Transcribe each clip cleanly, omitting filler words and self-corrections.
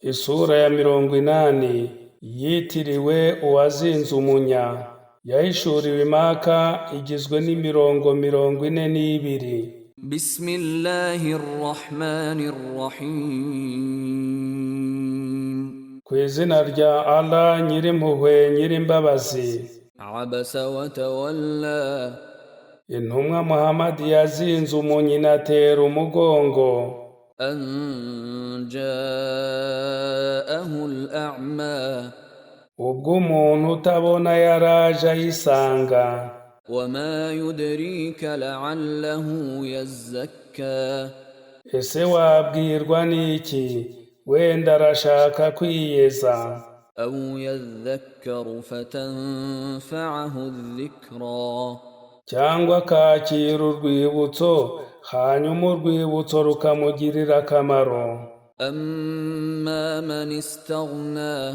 Isura ya 80 yitiriwe uwazinze umunya, yahishuriwe Maka, igizwe n'imirongo 42. Bismillahirrahmanirrahim. Ku izina rya Allah nyirimpuhwe nyirimbabazi. Abasa wa tawalla. Intumwa Muhammad yazinze umunya inatera umugongo. An ja'ahu al-a'ma. Ubwo umuntu utabona yaraje ayisanga. وما يدريك لعله يزكى. Ese wabwirwa n'iki? Wenda arashaka kwiyeza. أو يذكر فتنفعه الذكرى. Cyangwa akakira urwibutso, hanyuma urwibutso rukamugirira akamaro. أما من استغنى.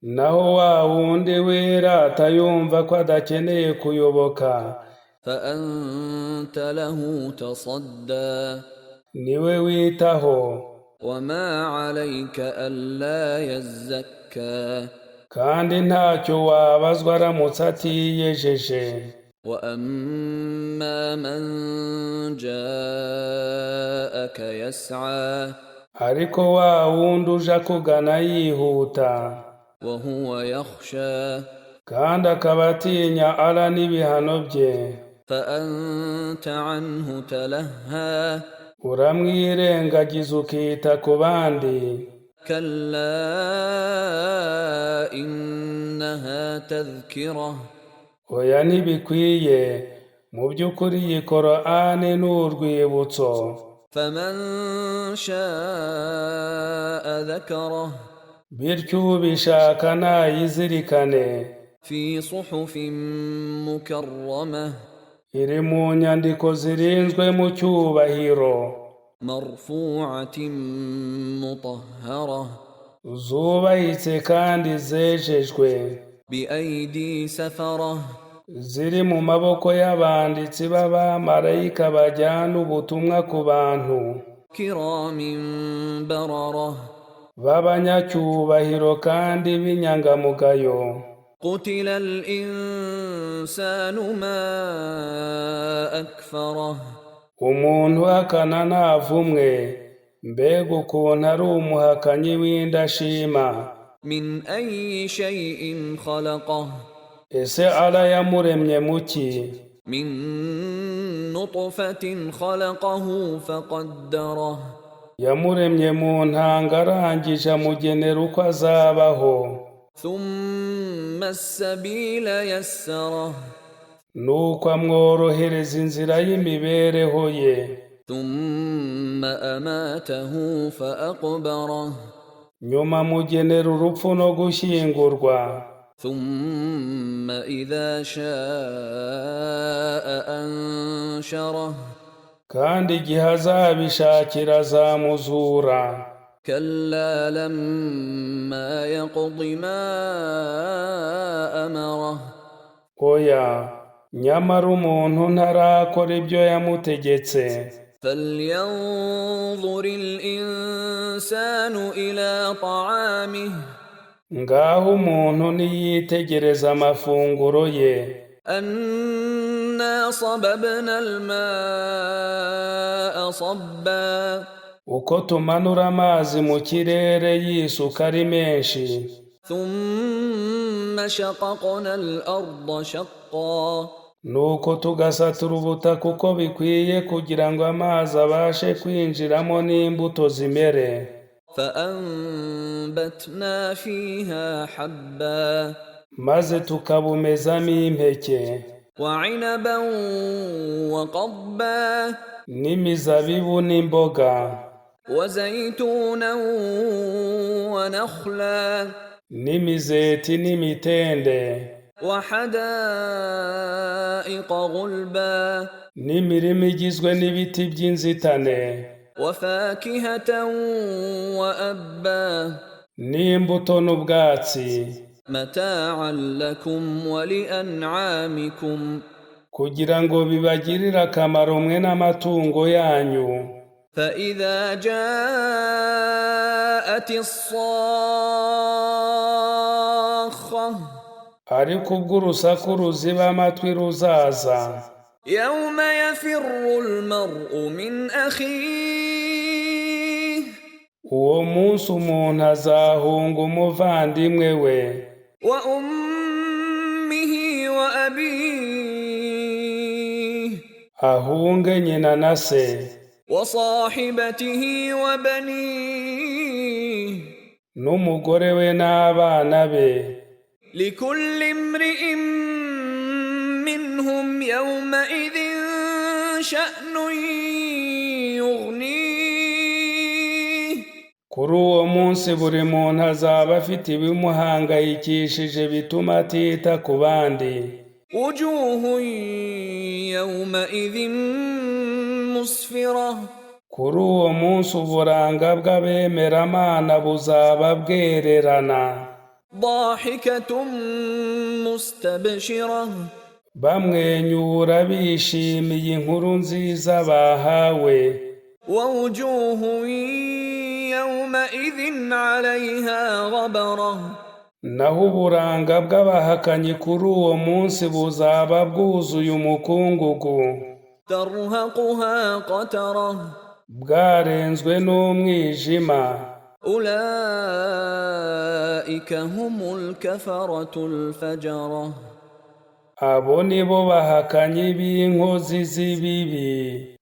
Naho wa wundi wera atayumva ko adakeneye kuyoboka, فأنت له تصدى. niwe witaho. وما عليك ألا يزكى. Kandi ntacyo wabazwa aramutse atiyejeje. وأما من جاءك يسعى. Ariko wa wundi uje kugana yihuta, وهو يخشى. kandi akaba atinya Allah n'ibihano bye, فأنت عنه تلهى. uramwirengagiza ukita ku bandi. كلا إنها تذكرة. Oya ntibikwiye, mu by'ukuri iyi Korani ni urwibutso. فمن شاء ذكره. Bityo ubishaka nayizirikane. في صحف مكرمة. Iri mu nyandiko zirinzwe mu cyubahiro, مرفوعة مطهرة. zubahitse kandi zejejwe, بأيدي سفرة. ziri mu maboko y'abanditsi b'abamarayika bajyana ubutumwa ku bantu, كرام بررة. b'abanyacyubahiro kandi b'inyangamugayo. قتل الإنسان ما أكفره. Umuntu uhakana ntavumwe, mbega ukuntu ari umuhakanyi w'indashima. من أي شيء خلقه. Ese Allah yamuremye muki? من نطفة خلقه فقدره. Yamuremye mu ntanga arangije amugenera uko azabaho. ثم السبيل يسره. Nuko amworohereza inzira y'imibereho ye. ثم أماته فأقبره. Nyuma amugenera urupfu no gushyingurwa. ثم إذا شاء أنشره. Kandi igihe azabishakira azamuzura. كلا لما يقض ما أمره. Oya, nyamara umuntu ntarakora ibyo yamutegetse. فلينظر الإنسان إلى طعامه. Ngaho umuntu niyitegereza amafunguro ye. أنا صببنا الماء صبا. Uko tumanura amazi mu kirere yisuka ari menshi. ثم شققنا الأرض شقا. Nuko tugasatura ubutaka uko bikwiye kugira ngo amazi abashe kwinjiramo n'imbuto zimere. فأنبتنا فيها حبا. Maze tukabumezamo impeke. وعنبا وقضبا. N'imizabibu n'imboga. وزيتونا ونخلا. N'imizeti n'imitende. وحدائق غلبا. N'imirima igizwe n'ibiti by'inzitane. وفاكهة وأبا. N'imbuto n'ubwatsi. متاعا لكم ولأنعامكم. Kugira ngo bibagirire akamaro mwe n'amatungo yanyu. فإذا جاء جاءت الصاخة ariko ubwo urusaku ruziba amatwi ruzaza يوم يفر المرء من أخيه uwo munsi umuntu azahunga umuvandimwe we وأمه وأبيه ahunge nyina na se وصاحبته وبنيه n'umugore we n'abana be لكل امرئ منهم يومئذ شأن يغنيه kuri uwo munsi buri muntu azaba afite ibimuhangayikishije bituma atita ku bandi وجوه يومئذ مسفرة kuri uwo munsi uburanga bw'abemeramana buzaba bwererana ضاحكة مستبشرة bamwenyura bishimiye inkuru nziza bahawe ووجوه يومئذ عليها غبرة naho uburanga bw'abahakanyi kuri uwo munsi buzaba bwuzuye umukungugu ترهقها قترة bwarenzwe n'umwijima أولئك هم الكفرة الفجرة abo ni bo bahakanyi b'inkozi z'ibibi